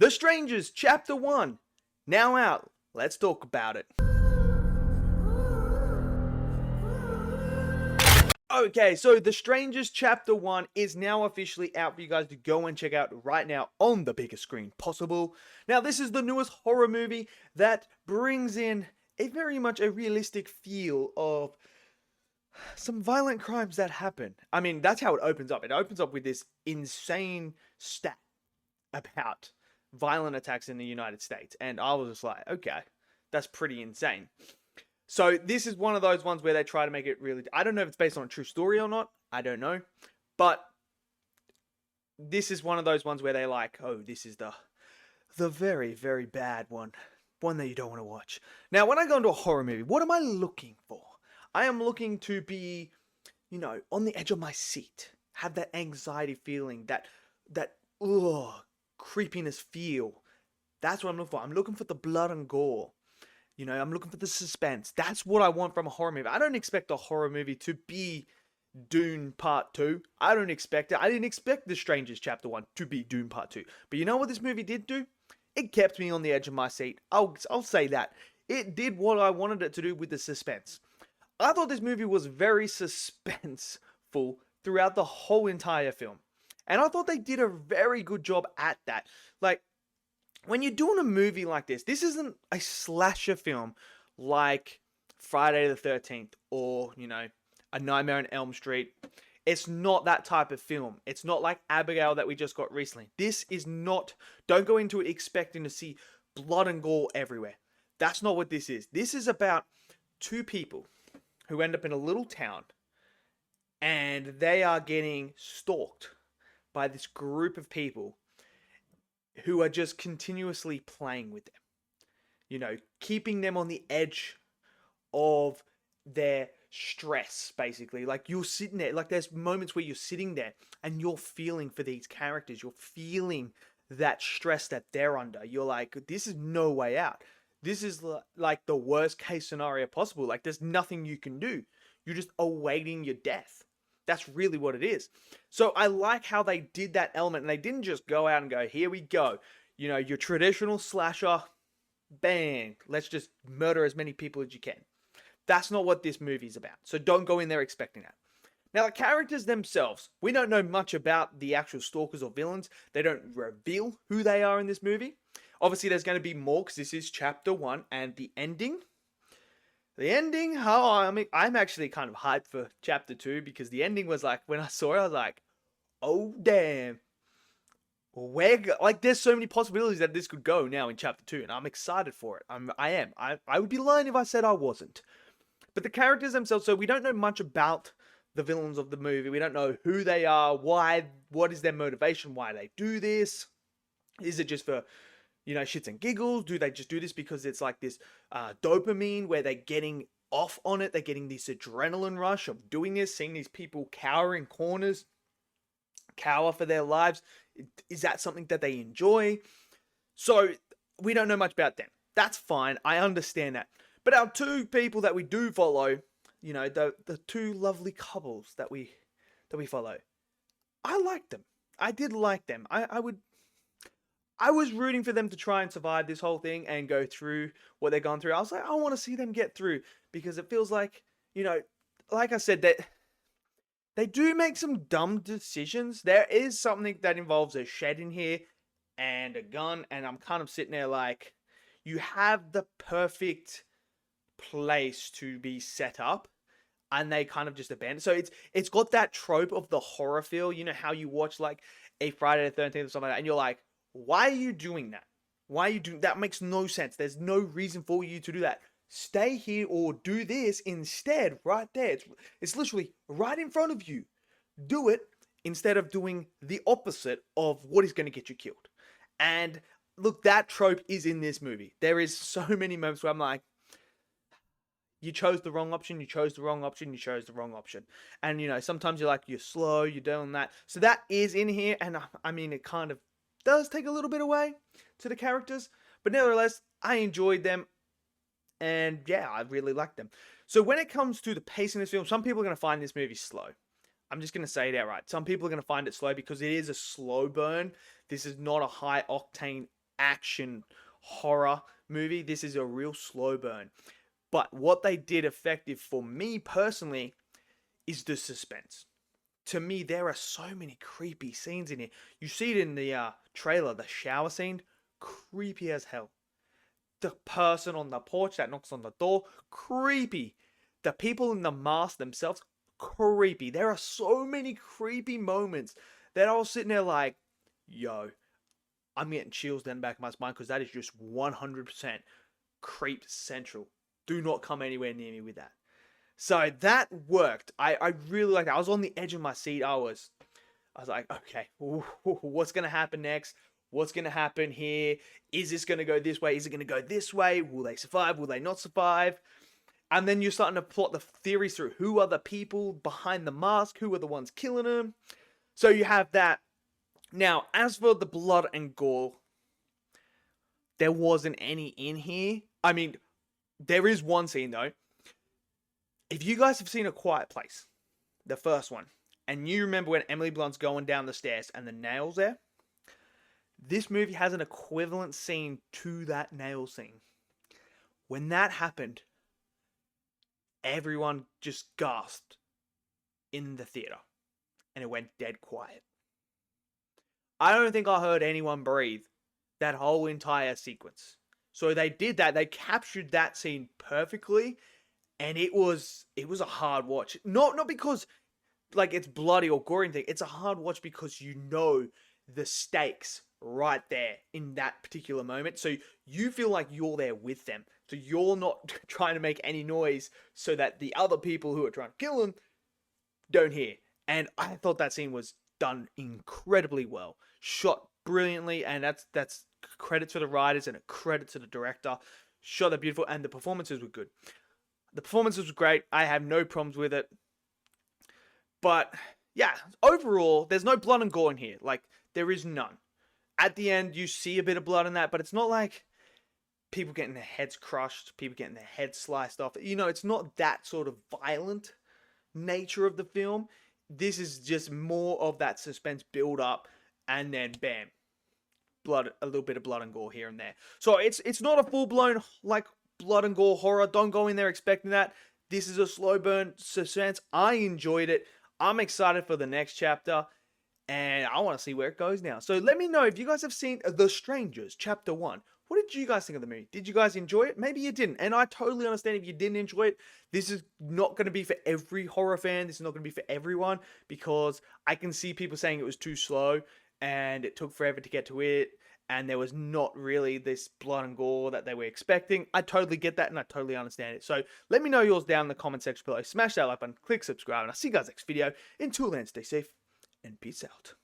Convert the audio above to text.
The Strangers, Chapter 1, now out. Let's talk about it. Okay, so The Strangers Chapter 1 is now officially out for you guys to go and check out right now on the biggest screen possible. Now, this is the newest horror movie that brings in a very much a realistic feel of some violent crimes that happen. I mean, that's how it opens up. It opens up with this insane stat about violent attacks in the United States. And I was just like, okay, that's pretty insane. So this is one of those ones where they try to make it really... I don't know if it's based on a true story or not. I don't know. But this is one of those ones where they're like, oh, this is the very, very bad one. One that you don't want to watch. Now, when I go into a horror movie, what am I looking for? I am looking to be, on the edge of my seat. Have that anxiety feeling, that creepiness feel. That's what I'm looking for. I'm looking for the blood and gore. I'm looking for the suspense. That's what I want from a horror movie. I don't expect a horror movie to be Dune Part 2. I don't expect it. I didn't expect The Strangers Chapter 1 to be Dune Part 2. But you know what this movie did do? It kept me on the edge of my seat. I'll say that. It did what I wanted it to do with the suspense. I thought this movie was very suspenseful throughout the whole entire film. And I thought they did a very good job at that. Like, when you're doing a movie like this isn't a slasher film like Friday the 13th or, A Nightmare on Elm Street. It's not that type of film. It's not like Abigail that we just got recently. This is not... Don't go into it expecting to see blood and gore everywhere. That's not what this is. This is about two people who end up in a little town and they are getting stalked by this group of people who are just continuously playing with them. Keeping them on the edge of their stress, basically. Like, you're sitting there, like, there's moments where you're sitting there and you're feeling for these characters. You're feeling that stress that they're under. You're like, this is no way out. This is like the worst case scenario possible. Like, there's nothing you can do. You're just awaiting your death. That's really what it is. So I like how they did that element, and they didn't just go out and go, here we go. Your traditional slasher, bang, let's just murder as many people as you can. That's not what this movie's about. So don't go in there expecting that. Now, the characters themselves, we don't know much about the actual stalkers or villains. They don't reveal who they are in this movie. Obviously, there's going to be more because this is Chapter 1, and the ending... I'm actually kind of hyped for Chapter 2 because the ending was like, when I saw it, I was like, oh, damn. There's so many possibilities that this could go now in Chapter 2, and I'm excited for it. I am. I would be lying if I said I wasn't. But the characters themselves, so we don't know much about the villains of the movie. We don't know who they are, what is their motivation, why they do this. Is it just for... shits and giggles? Do they just do this because it's like this dopamine where they're getting off on it? They're getting this adrenaline rush of doing this, seeing these people cower in corners, cower for their lives. Is that something that they enjoy? So we don't know much about them. That's fine. I understand that. But our two people that we do follow, the two lovely couples that we follow, I like them. I did like them. I was rooting for them to try and survive this whole thing and go through what they're going through. I was like, I want to see them get through because it feels like, like I said, that they do make some dumb decisions. There is something that involves a shed in here and a gun, and I'm kind of sitting there like, you have the perfect place to be set up, and they kind of just abandon. So it's got that trope of the horror feel. How you watch like a Friday the 13th or something like that, and you're like, why are you doing that? Why are you doing that? Makes no sense. There's no reason for you to do that. Stay here or do this instead, right there. It's literally right in front of you. Do it instead of doing the opposite of what is going to get you killed. And look, that trope is in this movie. There is so many moments where I'm like, you chose the wrong option, you chose the wrong option, you chose the wrong option. And, sometimes you're like, you're slow, you're doing that. So that is in here, and I mean, it kind of does take a little bit away to the characters, but nevertheless, I enjoyed them, and yeah, I really liked them. So when it comes to the pacing of this film, some people are going to find this movie slow. I'm just going to say it outright. Some people are going to find it slow because it is a slow burn. This is not a high octane action horror movie. This is a real slow burn. But what they did effective for me personally is the suspense. To me, there are so many creepy scenes in here. You see it in the trailer, the shower scene, creepy as hell. The person on the porch that knocks on the door, creepy. The people in the mask themselves, creepy. There are so many creepy moments that I was sitting there like, yo, I'm getting chills down the back of my spine because that is just 100% creep central. Do not come anywhere near me with that. So that worked. I really liked it. I was on the edge of my seat. I was like, okay, what's going to happen next? What's going to happen here? Is this going to go this way? Is it going to go this way? Will they survive? Will they not survive? And then you're starting to plot the theories through. Who are the people behind the mask? Who are the ones killing them? So you have that. Now, as for the blood and gore, there wasn't any in here. I mean, there is one scene though. If you guys have seen A Quiet Place, the first one, and you remember when Emily Blunt's going down the stairs and the nail's there, this movie has an equivalent scene to that nail scene. When that happened, everyone just gasped in the theater, and it went dead quiet. I don't think I heard anyone breathe that whole entire sequence. So they did that. They captured that scene perfectly. And it was a hard watch. Not because like it's bloody or gory thing. It's a hard watch because you know the stakes right there in that particular moment. So you feel like you're there with them. So you're not trying to make any noise so that the other people who are trying to kill them don't hear. And I thought that scene was done incredibly well. Shot brilliantly, and that's credit to the writers and a credit to the director. Shot that beautiful, and the performances were good. The performances were great. I have no problems with it. But yeah, overall, there's no blood and gore in here. Like, there is none. At the end, you see a bit of blood in that, but it's not like people getting their heads crushed, people getting their heads sliced off. You know, it's not that sort of violent nature of the film. This is just more of that suspense build up, and then bam, blood, a little bit of blood and gore here and there. So it's not a full blown like blood and gore horror. Don't go in there expecting that. This is a slow burn suspense. I enjoyed it. I'm excited for the next chapter, and I want to see where it goes now. So let me know if you guys have seen The Strangers Chapter 1. What did you guys think of the movie? Did you guys enjoy it? Maybe you didn't, and I totally understand if you didn't enjoy it. This is not going to be for every horror fan. This is not going to be for everyone, because I can see people saying it was too slow and it took forever to get to it, and there was not really this blood and gore that they were expecting. I totally get that, and I totally understand it. So let me know yours down in the comment section below. Smash that like button, click subscribe, and I'll see you guys next video. Until then, stay safe, and peace out.